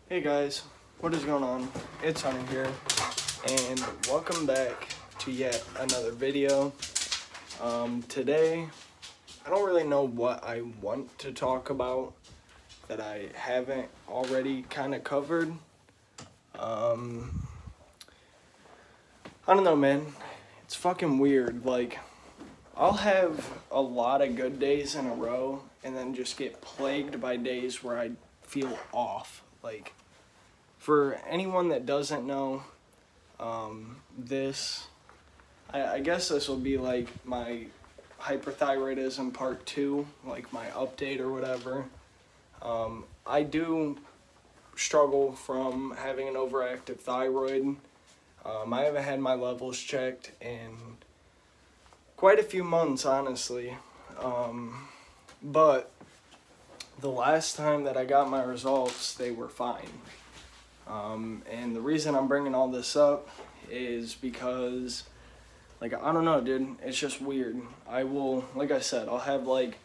Hey guys, what is going on? It's Hunter here, and welcome back to yet another video. Today, I don't really know what I want to talk about that I haven't already kind of covered. I don't know, man. It's fucking weird. Like, I'll have a lot of good days in a row, and then just get plagued by days where I feel off. Like, for anyone that doesn't know, I guess this will be like my hyperthyroidism part 2, like my update or whatever. I do struggle from having an overactive thyroid. I haven't had my levels checked in quite a few months, honestly. But the last time that I got my results, they were fine. And the reason I'm bringing all this up is because, like, I don't know, dude, it's just weird. Like I said, I'll have, like,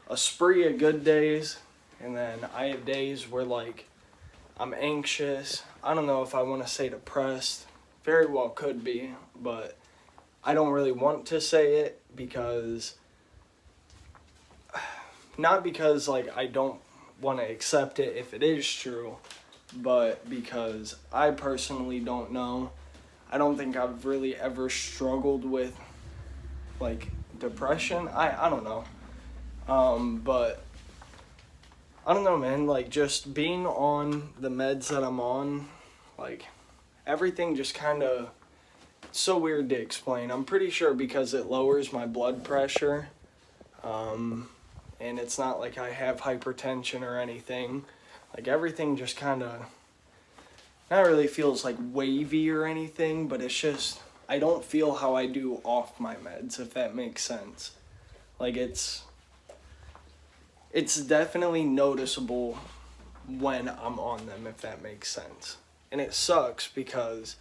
a spree of good days, and then I have days where, like, I'm anxious. I don't know if I want to say depressed. Very well could be, but I don't really want to say it because, not because, like, I don't want to accept it if it is true, but because I personally don't know. I don't think I've really ever struggled with, like, depression. I don't know. But I don't know, man. Like, just being on the meds that I'm on, like, everything just kind of, it's so weird to explain. I'm pretty sure because it lowers my blood pressure. And it's not like I have hypertension or anything. Like, everything just kind of, not really feels like wavy or anything, but it's just, I don't feel how I do off my meds, if that makes sense. Like, it's definitely noticeable when I'm on them, if that makes sense. And it sucks because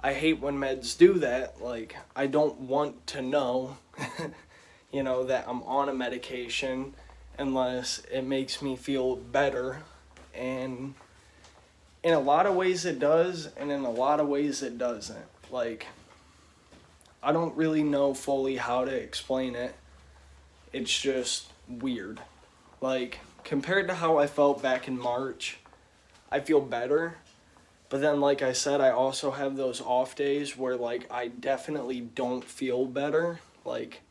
I hate when meds do that. Like, I don't want to know, that I'm on a medication unless it makes me feel better. And in a lot of ways it does, and in a lot of ways it doesn't. Like, I don't really know fully how to explain it. It's just weird. Like, compared to how I felt back in March, I feel better. But then, like I said, I also have those off days where, like, I definitely don't feel better. Like,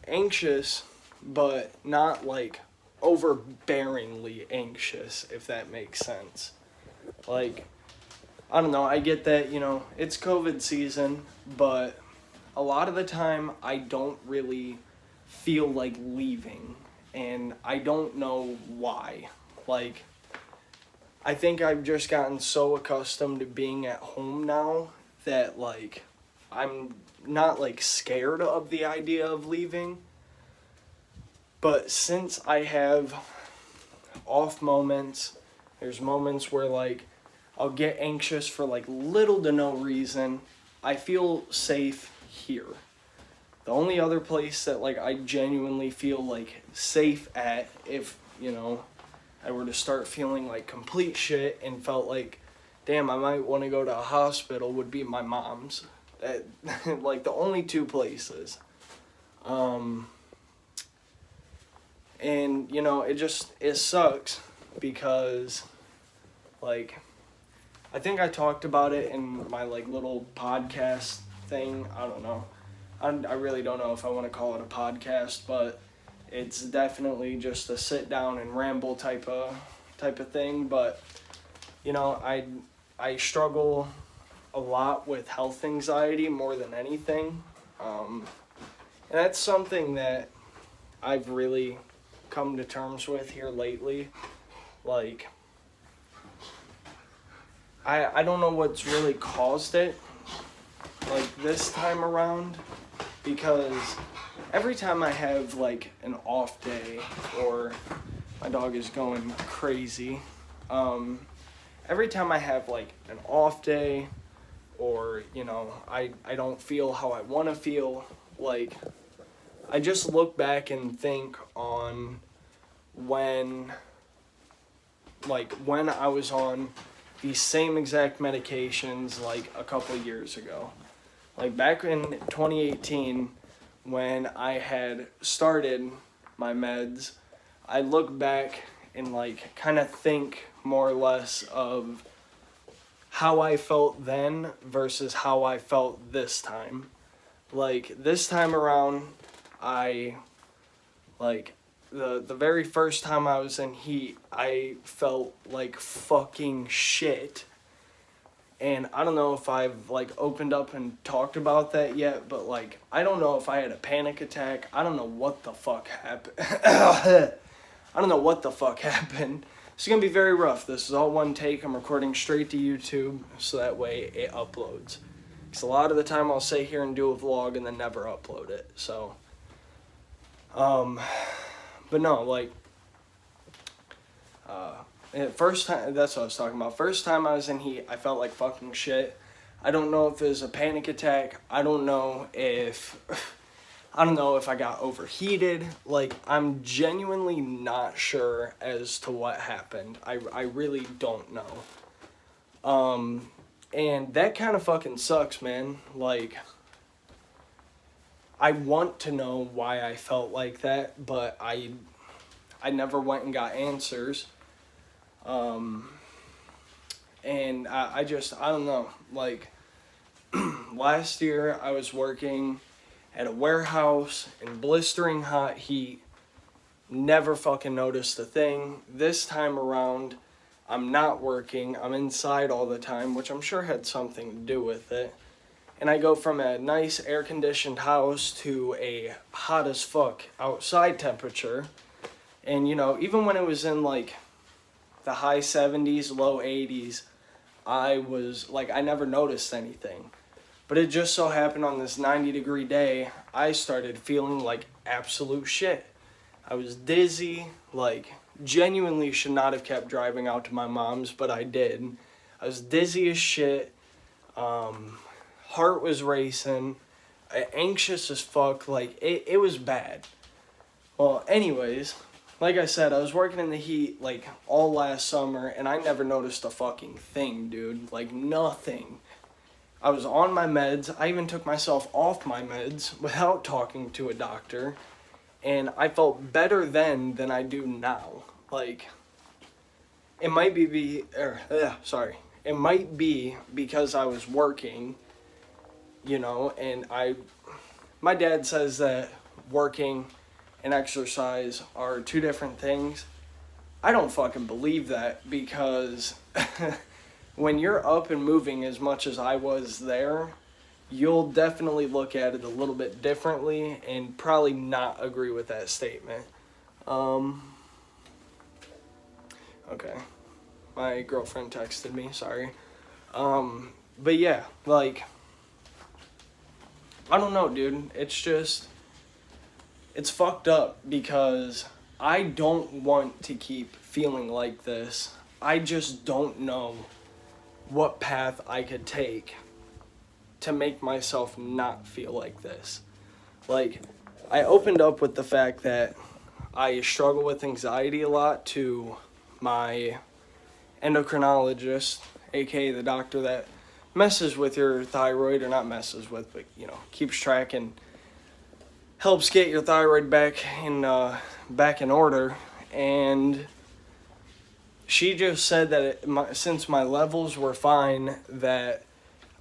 anxious, but not, like, overbearingly anxious, if that makes sense. Like, I don't know, I get that, it's COVID season, but a lot of the time I don't really feel like leaving, and I don't know why. Like, I think I've just gotten so accustomed to being at home now that, like, I'm not, like, scared of the idea of leaving. But since I have off moments, there's moments where, like, I'll get anxious for, like, little to no reason, I feel safe here. The only other place that, like, I genuinely feel, like, safe at, if, I were to start feeling like complete shit and felt like, damn, I might want to go to a hospital, would be my mom's. Like, the only two places. And, it sucks because, like, I think I talked about it in my, like, little podcast thing. I don't know. I really don't know if I want to call it a podcast, but it's definitely just a sit down and ramble type of thing. But, I struggle a lot with health anxiety more than anything. And that's something that I've really come to terms with here lately. Like, I don't know what's really caused it, like, this time around, because every time I have, like, an off day, or my dog is going crazy, every time I have, like, an off day, or, I don't feel how I want to feel, like, I just look back and think on when like when I was on the same exact medications like a couple years ago. Like back in 2018 when I had started my meds, I look back and like kind of think more or less of how I felt then versus how I felt this time. Like this time around, I like the very first time I was in heat, I felt like fucking shit. And I don't know if I've like opened up and talked about that yet, but like I don't know if I had a panic attack. I don't know what the fuck happened. I don't know what the fuck happened. It's gonna be very rough. This is all one take. I'm recording straight to YouTube so that way it uploads. Because a lot of the time I'll sit here and do a vlog and then never upload it. So, but no, like, first time, that's what I was talking about. First time I was in heat, I felt like fucking shit. I don't know if it was a panic attack. I don't know if I got overheated. Like, I'm genuinely not sure as to what happened. I really don't know. And that kind of fucking sucks, man. Like, I want to know why I felt like that, but I never went and got answers. And I don't know. Like, last year I was working at a warehouse in blistering hot heat, never fucking noticed a thing. This time around, I'm not working, I'm inside all the time, which I'm sure had something to do with it. And I go from a nice air-conditioned house to a hot as fuck outside temperature. And, you know, even when it was in, like, the high 70s, low 80s, I never noticed anything. But it just so happened on this 90-degree day, I started feeling like absolute shit. I was dizzy, like, genuinely should not have kept driving out to my mom's, but I did. I was dizzy as shit, heart was racing, anxious as fuck, like, it was bad. Well, anyways, like I said, I was working in the heat, like, all last summer, and I never noticed a fucking thing, dude. Like, nothing. I was on my meds. I even took myself off my meds without talking to a doctor, and I felt better then than I do now. Like, it might be because I was working, you know, and my dad says that working and exercise are two different things. I don't fucking believe that, because when you're up and moving as much as I was there, you'll definitely look at it a little bit differently and probably not agree with that statement. Okay. My girlfriend texted me, sorry. But yeah, like, I don't know, dude. It's fucked up because I don't want to keep feeling like this. I just don't know what path I could take to make myself not feel like this. Like, I opened up with the fact that I struggle with anxiety a lot to my endocrinologist, aka the doctor that messes with your thyroid, or not messes with, but, you know, keeps track and helps get your thyroid back in order. And she just said that since my levels were fine, that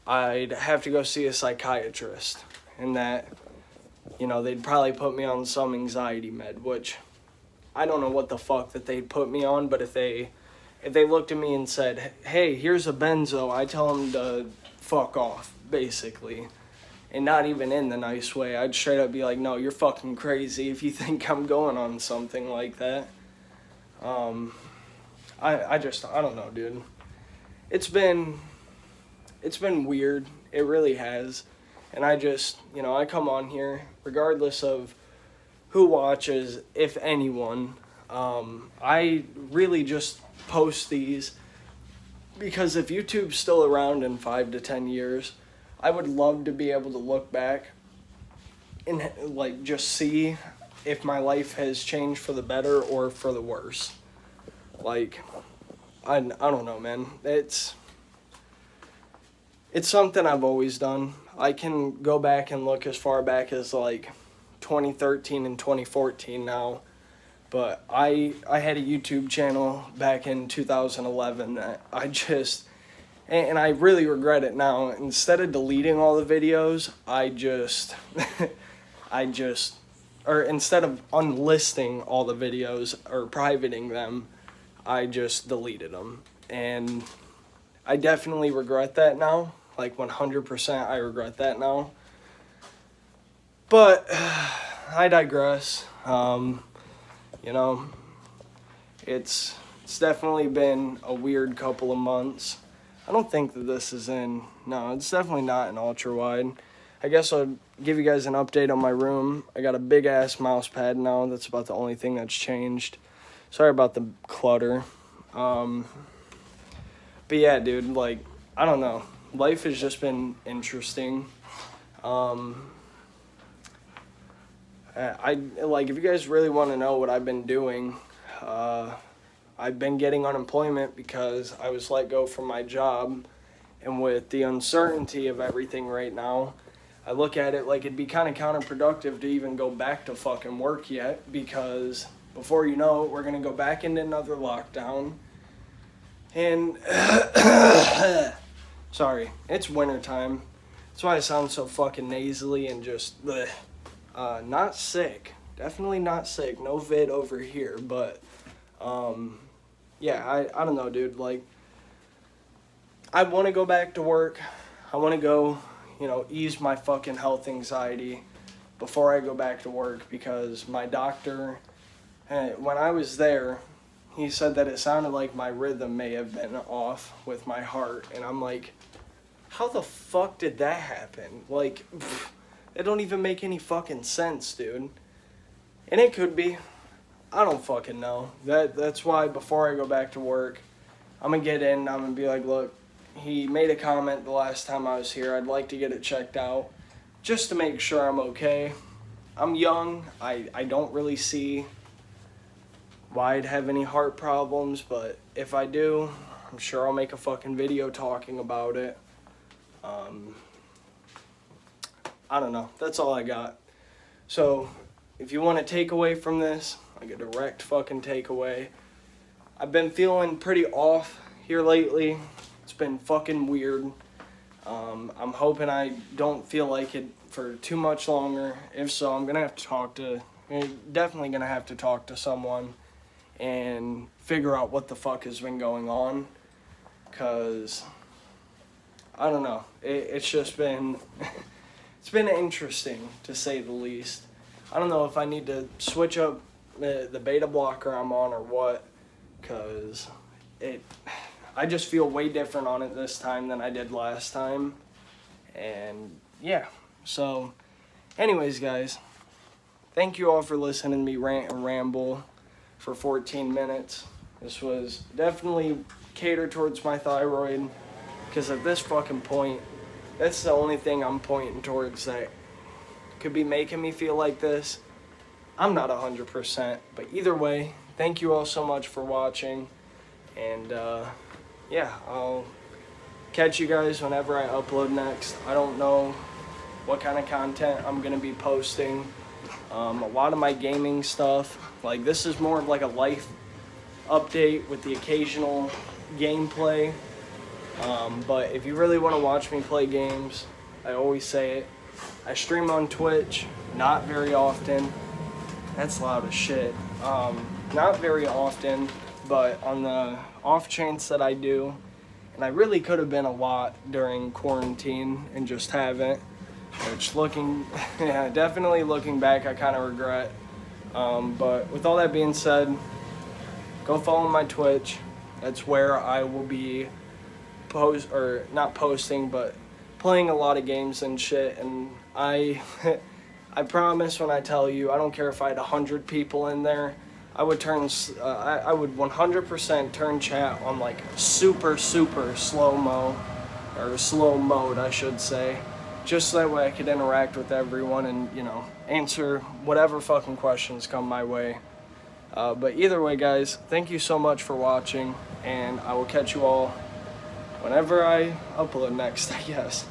I'd have to go see a psychiatrist, and that, you know, they'd probably put me on some anxiety med, which I don't know what the fuck that they'd put me on. But if they looked at me and said, hey, here's a benzo, I tell them to fuck off, basically. And not even in the nice way. I'd straight up be like, no, you're fucking crazy if you think I'm going on something like that. I don't know, dude. It's been weird. It really has. And I just, you know, I come on here, regardless of who watches, if anyone. I really just post these because if YouTube's still around in 5 to 10 years, I would love to be able to look back and, like, just see if my life has changed for the better or for the worse. Like, I don't know, man. It's something I've always done. I can go back and look as far back as like 2013 and 2014 now. But I had a YouTube channel back in 2011 that I just, and I really regret it now. Instead of deleting all the videos, or instead of unlisting all the videos or privating them, I just deleted them. And I definitely regret that now. Like 100% I regret that now. But I digress. You know, it's definitely been a weird couple of months. I don't think that this is no, it's definitely not an ultra wide. I guess I'll give you guys an update on my room. I got a big ass mouse pad now. That's about the only thing that's changed. Sorry about the clutter. But yeah, dude, like, I don't know. Life has just been interesting. Like, if you guys really want to know what I've been doing, I've been getting unemployment because I was let go from my job. And with the uncertainty of everything right now, I look at it like it'd be kind of counterproductive to even go back to fucking work yet, because before you know it, we're going to go back into another lockdown. And, sorry, it's wintertime. That's why I sound so fucking nasally and just, bleh. Not sick. Definitely not sick. No vid over here, but, yeah, I don't know, dude. Like, I want to go back to work. I want to go, you know, ease my fucking health anxiety before I go back to work, because my doctor, when I was there, he said that it sounded like my rhythm may have been off with my heart, and I'm like, how the fuck did that happen? Like, it don't even make any fucking sense, dude. And it could be. I don't fucking know. That's why before I go back to work, I'm gonna get in, I'm gonna be like, look, he made a comment the last time I was here. I'd like to get it checked out just to make sure I'm okay. I'm young. I don't really see why I'd have any heart problems, but if I do, I'm sure I'll make a fucking video talking about it. I don't know. That's all I got. So, if you want a takeaway from this, like a direct fucking takeaway, I've been feeling pretty off here lately. It's been fucking weird. I'm hoping I don't feel like it for too much longer. If so, I'm definitely gonna have to talk to someone and figure out what the fuck has been going on. Cause, I don't know. It's just been, it's been interesting to say the least. I don't know if I need to switch up the beta blocker I'm on or what, cause I just feel way different on it this time than I did last time. And yeah, so anyways, guys, thank you all for listening to me rant and ramble for 14 minutes. This was definitely catered towards my thyroid, because at this fucking point, that's the only thing I'm pointing towards that could be making me feel like this. I'm not 100%, but either way, thank you all so much for watching, and yeah, I'll catch you guys whenever I upload next. I don't know what kind of content I'm gonna be posting. A lot of my gaming stuff, like, this is more of like a life update with the occasional gameplay. But if you really want to watch me play games, I always say it, I stream on Twitch, not very often. That's loud as shit. Not very often, but on the off chance that I do, and I really could have been a lot during quarantine and just haven't, which yeah, definitely looking back, I kind of regret. But with all that being said, go follow my Twitch. That's where I will be not posting, but playing a lot of games and shit. And I promise when I tell you, I don't care if I had 100 people in there, I would 100% turn chat on like super slow-mo, or slow mode, I should say, just so that way I could interact with everyone and, you know, answer whatever fucking questions come my way. But either way, guys, thank you so much for watching, and I will catch you all whenever I upload next, I guess.